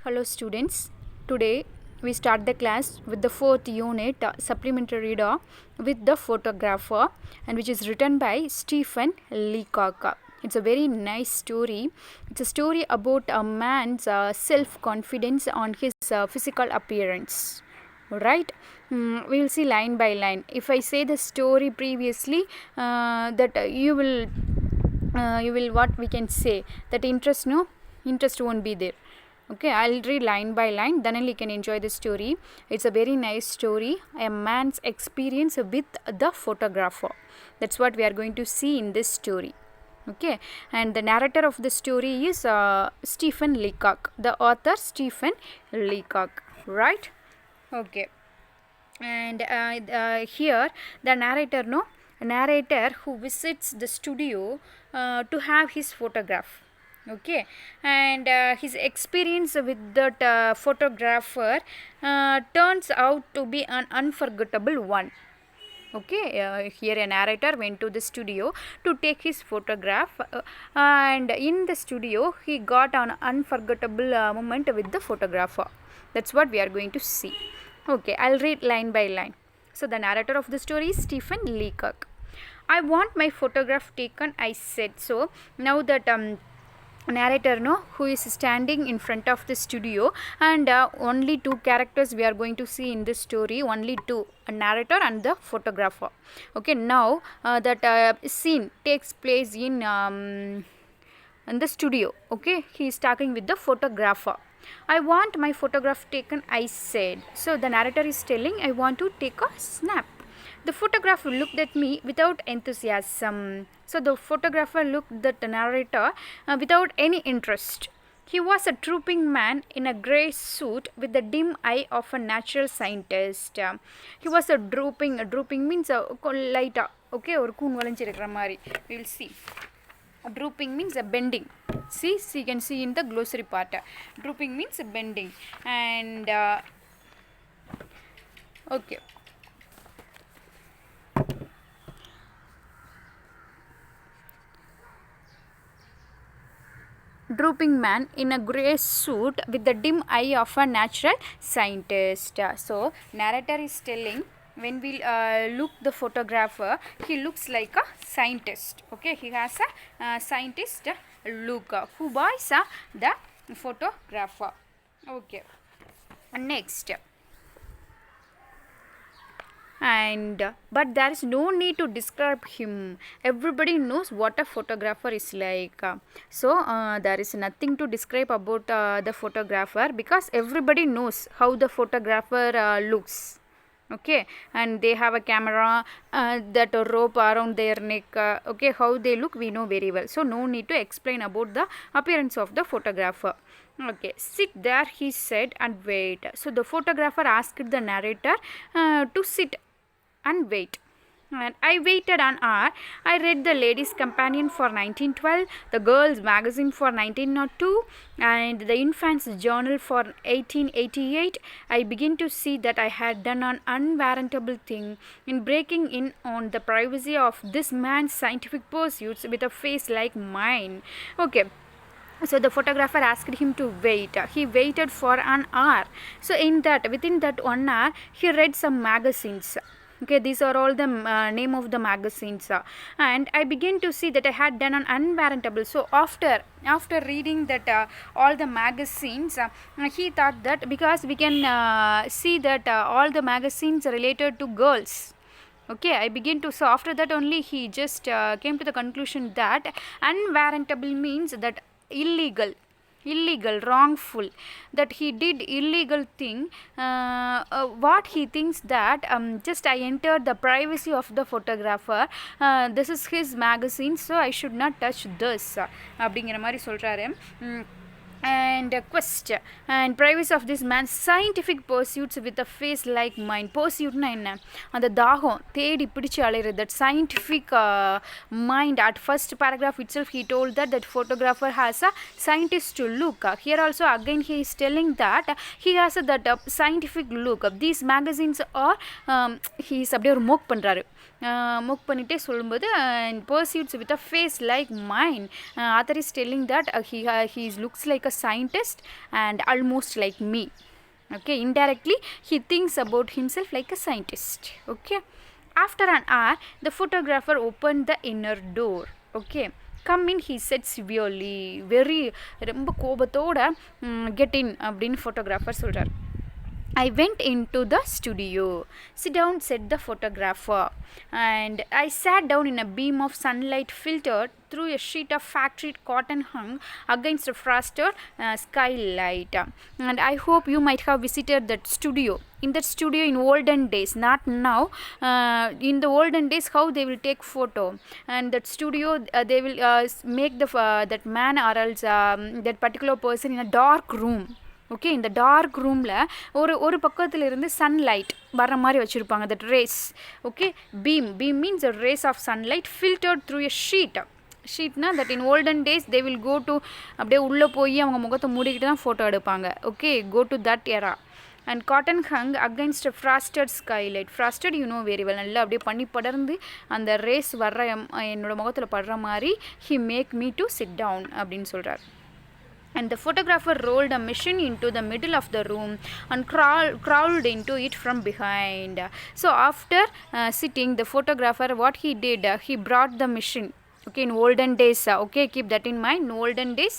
Hello students, today we start the class with the fourth unit supplementary reader with the photographer, and which is written by Stephen Leacock. It's a very nice story. It's a story about a man's self-confidence on his physical appearance. Right? We will see line by line. If I say the story previously, you will what we can say, that interest won't be there. Okay, I'll read line by line, then only you can enjoy the story. It's a very nice story, a man's experience with the photographer. That's what we are going to see in this story. Okay, and the narrator of the story is Stephen Leacock, the author Stephen Leacock, right? Okay, and here the narrator who visits the studio to have his photograph. Okay, and his experience with that photographer turns out to be an unforgettable one. Okay, here a narrator went to the studio to take his photograph, and in the studio he got an unforgettable moment with the photographer. That's what we are going to see. Okay, I'll read line by line. So the narrator of the story is Stephen Leacock. I want my photograph taken, I said. So now that narrator who is standing in front of the studio, and only two characters we are going to see in this story, only two, a narrator and the photographer. Okay, now that scene takes place in the studio. Okay, he is talking with the photographer. I want my photograph taken, I said. So the narrator is telling, I want to take a snap. The photographer looked at me without enthusiasm. So the photographer looked at the narrator without any interest. He was a drooping man in a grey suit with the dim eye of a natural scientist. He was a drooping means light. Okay, or koon valanchirukra mari. We will see. Drooping means a bending. See, you can see in the glossary part. Drooping means a bending. And okay. Drooping man in a grey suit with the dim eye of a natural scientist. So narrator is telling, when we look the photographer, he looks like a scientist. Okay, he has a scientist look. Who buys the photographer? Okay, next. And but there is no need to describe him. Everybody knows what a photographer is like. So there is nothing to describe about the photographer, because everybody knows how the photographer looks. Okay, and they have a camera, that rope around their neck. Okay, how they look we know very well, so no need to explain about the appearance of the photographer. Okay, sit there, he said, and wait. So the photographer asked the narrator to sit and wait. And I waited an hour. I read the Ladies' Companion for 1912, the Girls' Magazine for 1902, and the Infants' Journal for 1888. I began to see that I had done an unwarrantable thing in breaking in on the privacy of this man's scientific pursuits with a face like mine. Okay. So the photographer asked him to wait. He waited for an hour. So within that 1 hour, he read some magazines. Okay, these are all the name of the magazines, and I began to see that I had done an unwarrantable. So after reading that all the magazines, he thought that, because we can see that all the magazines are related to girls. Okay, I begin to, so after that only he just came to the conclusion that unwarrantable means that illegal, wrongful, that he did illegal thing. What he thinks that just I entered the privacy of the photographer. This is his magazine, so I should not touch this அப்படிங்கிற மாதிரி சொல்றாரு. And quest and privacy of this man's scientific pursuits with a face like mine. Pursuit na enna, and the daaham thedi pidichu alayira, that scientific mind. At first paragraph itself he told that photographer has a scientist to look. Here also again he is telling that he has that scientific look. These magazines are he is அப்படியே ஒரு மோக் பண்றாரு. மூக் பண்ணிகிட்டே சொல்லும்போது pursuits with a face like mine. Author is telling that he looks like a scientist and almost like me. Okay, indirectly he thinks about himself like a scientist. Okay, after an hour the photographer opened the inner door. Okay, come in, he said severely, very ரொம்ப கோபத்தோட get in அப்படின்னு photographer சொல்கிறார். I went into the studio. Sit down, said the photographer. And I sat down in a beam of sunlight filtered through a sheet of factory cotton hung against a frosted skylight. And I hope you might have visited that studio. In that studio in olden days, not now. In the olden days, how they will take photo. And that studio, they will make that man or else that particular person in a dark room. Okay, இந்த dark ரூமில் ஒரு பக்கத்தில் இருந்து sunlight வர மாதிரி வச்சுருப்பாங்க, that rays. Okay, beam means a rays of sunlight filtered through a ஷீட்னா that in olden days they will go to அப்படியே உள்ளே போய் அவங்க முகத்தை மூடிக்கிட்டு தான் ஃபோட்டோ எடுப்பாங்க. Okay, go to that era. And cotton hung against frosted skylight. Frosted you know very well. நல்லா அப்படியே பண்ணி படர்ந்து அந்த ரேஸ் வர்ற என்னோடய முகத்தில் படுற மாதிரி he make me to sit down அப்படின்னு சொல்கிறார். And the photographer rolled a machine into the middle of the room and crawled into it from behind. So after sitting, the photographer, what he did, he brought the machine. Okay, in olden days, okay, keep that in mind. In olden days,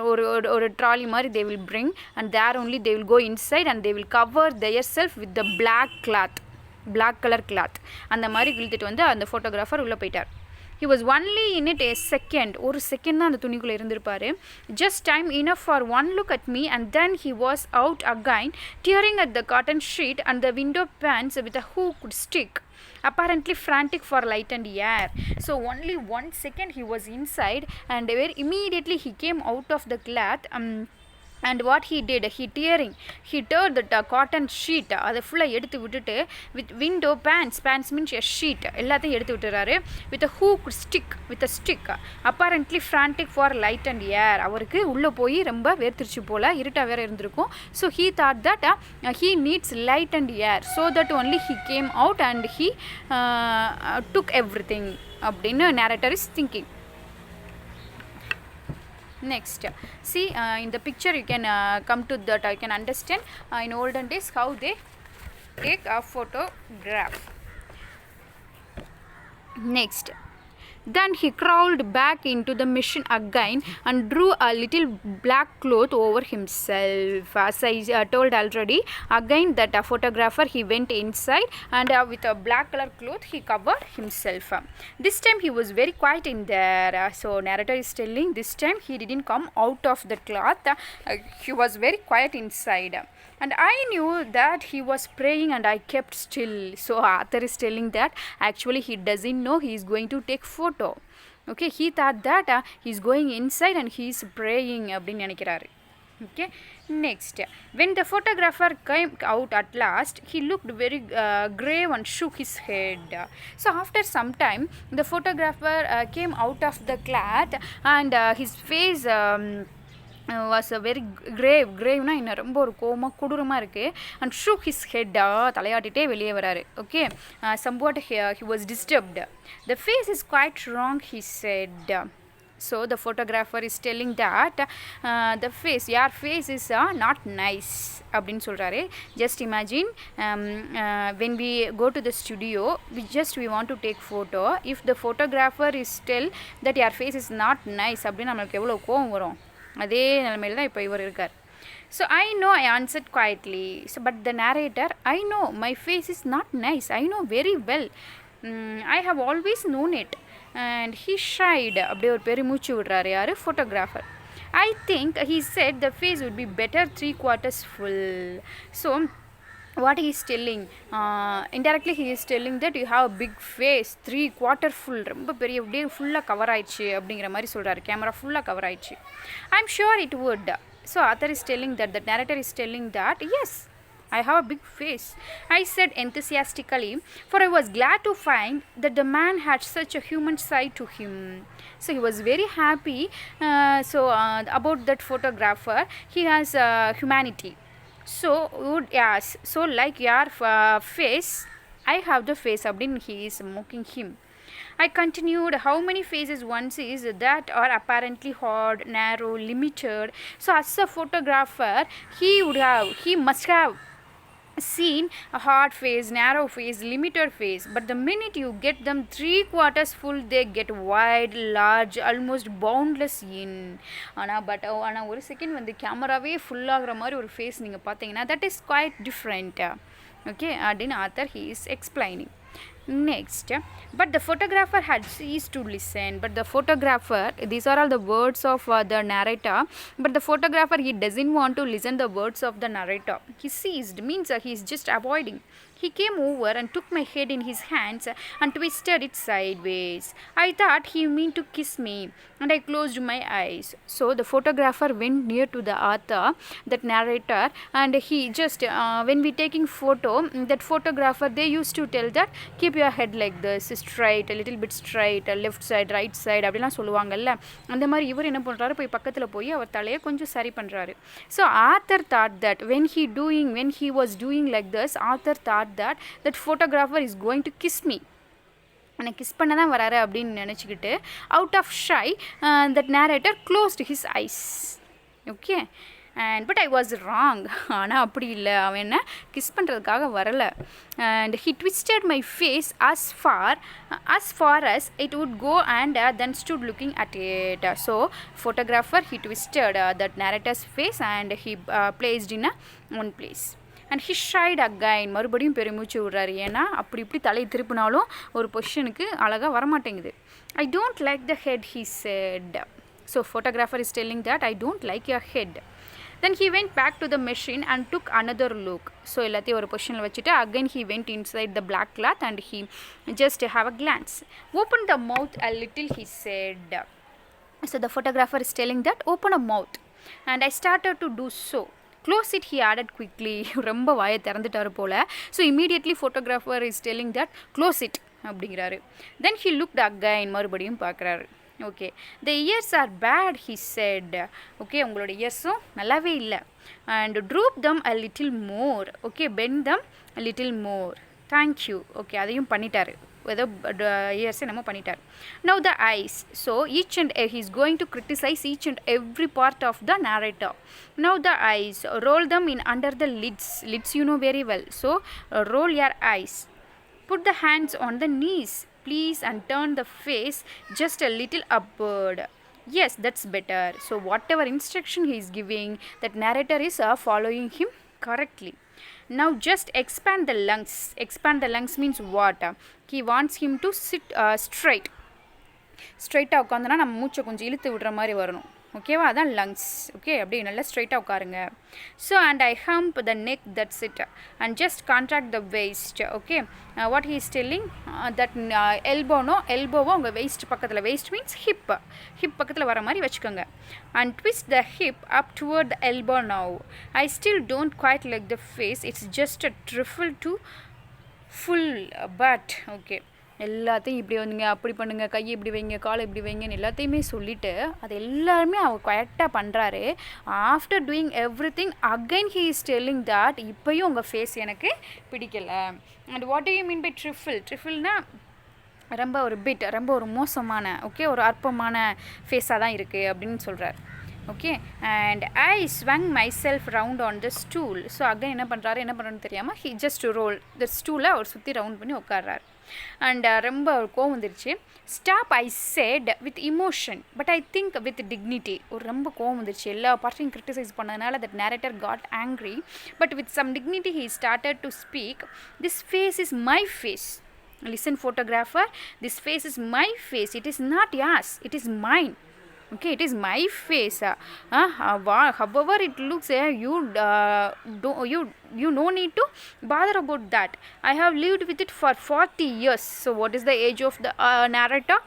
or a trolley mari they will bring, and there only they will go inside and they will cover themselves with the black color cloth. அந்த மாதிரி இழுத்துட்டு வந்து அந்த photographer உள்ள போயிட்டார். He was only in it a second. ஒரு second தான் அந்த துணிக்குள்ளே இருந்திருப்பார். Just time enough for one look at me, and then he was out again, tearing at the cotton sheet and the window panes with a hooked stick, apparently frantic for light and air. So only 1 second he was inside, and very immediately he came out of the cloth. And what he did, he tore the cotton sheet அதை ஃபுல்லாக எடுத்து விட்டுட்டு with window pans means a sheet எல்லாத்தையும் எடுத்து விட்டுறாரு with a hooked stick apparently frantic for light and air. அவருக்கு உள்ளே போய் ரொம்ப வேர்த்திருச்சு போல், இருட்டாக வேறு இருந்திருக்கும். So he thought that he needs light and air, so that only he came out and he took everything அப்படின்னு narrator is thinking. Next, see in the picture you can come to that, I can understand in olden days how they take a photograph. Next, then he crawled back into the machine again and drew a little black cloth over himself. As I told already, again that photographer, he went inside and with a black color cloth he covered himself. This time he was very quiet in there. So narrator is telling this time he didn't come out of the cloth. He was very quiet inside. And I knew that he was praying and I kept still. So author is telling that actually he doesn't know he is going to take photo. Okay, he thought that he is going inside and he is praying அப்படின்னு நினைக்கிறாரு. Okay, next, when the photographer came out at last, he looked very grave and shook his head. So after some time the photographer came out of the cloth and his face was a very graveனா என்ன ரொம்ப ஒரு கொடூரமாக இருக்குது. And shook his head, தலையாட்டிகிட்டே வெளியே வராரு. Okay, somewhat he was disturbed. The face is quite wrong, he said. So the photographer is telling that your face is not nice அப்படின்னு சொல்கிறாரு. Just imagine when we go to the studio, we want to take photo. If the photographer is tell that your face is not nice அப்படின்னு நம்மளுக்கு எவ்வளோ கோவம் வரும். அதே நிலைமையில் தான் இப்போ இவர் இருக்கார். So I know, I answered quietly. So but the narrator, I know my face is not nice. I know very well. I have always known it. And he shied. அப்படியே ஒரு பெருமூச்சு விடுறாரு யார், photographer. I think he said the face would be better 3/4 full. So what he is telling, indirectly he is telling that you have a big face, 3/4 full, ரொம்ப பெரிய அப்படியே ஃபுல்லாக cover ஆயிடுச்சு அப்படிங்கிற மாதிரி சொல்கிறாரு. கேமரா ஃபுல்லாக கவர் ஆயிடுச்சு. I'm sure it would. So author is telling that, the narrator is telling that yes, I have a big face, I said enthusiastically, for I was glad to find that the man had such a human side to him. So he was very happy about that photographer. He has humanity. So would yes, so like your face, I have the face அப்படின்னு he is mocking him. I continued, how many faces one sees that are apparently hard, narrow, limited. So as a photographer, he must have seen a hard face, narrow face, limited face, but the minute you get them 3/4 full, they get wide, large, almost boundless in. ஆனால் ஒரு second வந்து கேமராவே full ஆகிற மாதிரி ஒரு face நீங்கள் பார்த்தீங்கன்னா that is quite different. Okay, அப்படின்னு author he is explaining. Next, but the photographer had ceased to listen. But the photographer, these are all the words of the narrator, but the photographer, he doesn't want to listen the words of the narrator. He ceased means he is just avoiding. He came over and took my head in his hands and twisted it sideways. I thought he meant to kiss me, and I closed my eyes. So the photographer went near to the author, that narrator, and he just when we taking photo, that photographer, they used to tell that keep your head like this, straight, a little bit straight, left side, right side அப்படிலாம் சொல்லுவாங்கல்ல. அந்த மாதிரி இவர் என்ன பண்ணுறாரு, போய் பக்கத்தில் போய் அவர் தலையை கொஞ்சம் சரி பண்ணுறாரு. So author thought that when he was doing like this, author thought that photographer is going to kiss me, என்னை கிஸ் பண்ண தான் வராரு அப்படின்னு நினச்சிக்கிட்டு out of shy that narrator closed his eyes. Okay, but I was wrong. ஆனால் அப்படி இல்லை, அவன் என்ன கிஸ் பண்ணுறதுக்காக வரலை. And he twisted my face as far as it would go, and then stood looking at it. So photographer, he twisted that narrator's face and he placed in one place. And he shied again. மறுபடியும் பெருமூச்சு விடுறாரு, ஏன்னா அப்படி இப்படி தலையை திருப்பினாலும் ஒரு பொசிஷனுக்கு அழகாக வரமாட்டேங்குது. I don't like the head, he said. So photographer is telling that I don't like your head. Then he went back to the machine and took another look. So எல்லாத்தையும் ஒரு பொசிஷனில் வச்சுட்டு again he went inside the black cloth and he just have a glance. Open the mouth a little, he said. So the photographer is telling that open a mouth, and I started to do so. Close it, he added quickly. ரொம்ப வாயை திறந்துட்டாரு போல. So immediately photographer is telling that close it அப்படிங்கிறாரு. Then he looked again, மறுபடியும் பார்க்குறாரு. Okay, the ears are bad, he said. Okay, உங்களோட இயர்ஸும் நல்லாவே இல்லை. And droop them a little more. Okay, bend them a little more. Thank you. Okay, அதையும் பண்ணிட்டாரு, ஏதோ years என்னமோ பண்ணிட்டார். Now the eyes. So each and he is going to criticize each and every part of the narrator. Now the eyes, roll them in under the lids you know very well. So roll your eyes. Put the hands on the knees, please, and turn the face just a little upward. Yes, that's better. So whatever instruction he is giving, that narrator is following him correctly. Now just expand the lungs. Expand the lungs means what? He wants him to sit straight. ஸ்ட்ரைட்டாக உட்காந்துனா நம்ம மூச்சை கொஞ்சம் இழுத்து விடுற மாதிரி வரணும். ஓகேவா, அதான் லங்ஸ். ஓகே, அப்படியே நல்லா ஸ்ட்ரைட்டாக உட்காருங்க. So and I hump the neck, that's it, and just contract the waist. Okay, what he is telling that எல்போவோ உங்கள் வெயிஸ்ட் பக்கத்தில், வெயிஸ்ட் மீன்ஸ் ஹிப் பக்கத்தில் வர மாதிரி வச்சுக்கோங்க. And twist the hip up toward the elbow now. I still don't quite like the face, it's just a trifle too full but. Okay, எல்லாத்தையும் இப்படி வந்துங்க, அப்படி பண்ணுங்கள், கையை இப்படி வைங்க, காலை இப்படி வைங்கன்னு எல்லாத்தையுமே சொல்லிவிட்டு அது எல்லாருமே அவர் கரெக்டாக பண்ணுறாரு. After doing everything again he is telling that இப்போயும் உங்கள் ஃபேஸ் எனக்கு பிடிக்கலை. And what do you mean by ட்ரிஃபிள்னா ரொம்ப ஒரு பிட், ரொம்ப ஒரு மோசமான, ஓகே, ஒரு அற்பமான ஃபேஸாக தான் இருக்குது அப்படின்னு சொல்கிறார். Okay, and I swung myself round on the stool. So again என்ன பண்ணுறாருன்னு தெரியாமல் ஹி ஜஸ்ட் ரோல் த ஸ்டூலை அவர் சுற்றி ரவுண்ட் பண்ணி உட்கார்றாரு. அண்ட் ரொம்ப கோவம் வந்துருச்சு. Stop, I said with emotion, but I think with dignity. ஒரு ரொம்ப கோவம் வந்துருச்சு, எல்லா பார்ட்டையும் கிரிட்டிசைஸ் பண்ணதுனால that narrator got angry, but with some dignity he started to speak. This face is my face. Listen, photographer, this face is my face. It is not yours. It is mine. Okay, it is my face. However it looks, you no need to bother about that. I have lived with it for 40 years. So what is the age of the narrator?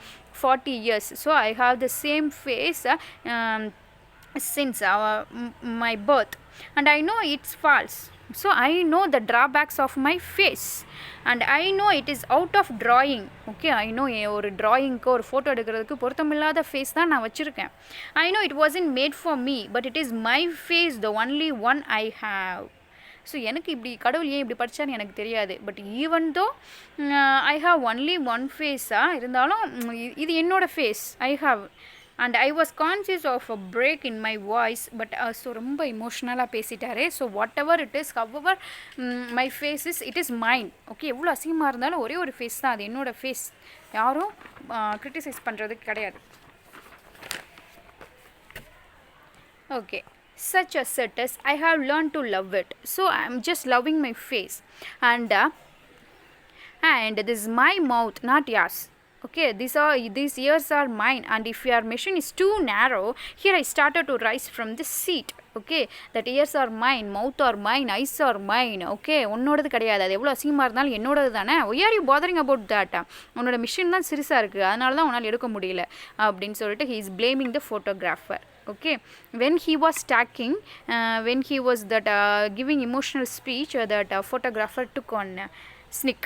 40 years. So I have the same face since my birth, and I know it's false. So I know the drawbacks of my face, and I know it is out of drawing. Okay, I know ஒரு drawingக்கு ஒரு photo எடுக்கிறதுக்கு பொருத்தமில்லாத face தான் நான் வச்சுருக்கேன். I know it wasn't made for me, but it is my face, the only one I have. So எனக்கு இப்படி கடவுள் ஏன் இப்படி படித்தான்னு எனக்கு தெரியாது. But even though I have only one ஃபேஸாக இருந்தாலும் இது என்னோடய face I have. And I was conscious of a break in my voice. But so ரொம்ப இமோஷ்னலாக பேசிட்டாரு. So whatever it is, however my face is, it is mind. Okay, எவ்வளோ அசிங்கமாக இருந்தாலும் ஒரே ஒரு ஃபேஸ் தான், அது என்னோடய ஃபேஸ். யாரும் கிரிட்டிசைஸ் பண்ணுறதுக்கு கிடையாது. Okay, such as it is, I have learned to love it. So I am just loving my face. And this is my mouth, not yours. Okay, these ears are mine, and if your machine is too narrow, here I started to rise from the seat. Okay, that ears are mine, mouth are mine, eyes are mine. Okay, உன்னோடது கிடையாது. அது எவ்வளோ அசிங்கமாக இருந்தாலும் என்னோடது தானே. why are you bothering about that? உன்னோட machine தான் சிறுசாக இருக்குது, அதனால தான் உன்னால் எடுக்க முடியல அப்படின்னு சொல்லிட்டு he is blaming the photographer. Okay, when he was talking, when he was that giving emotional speech, that photographer took on sneak.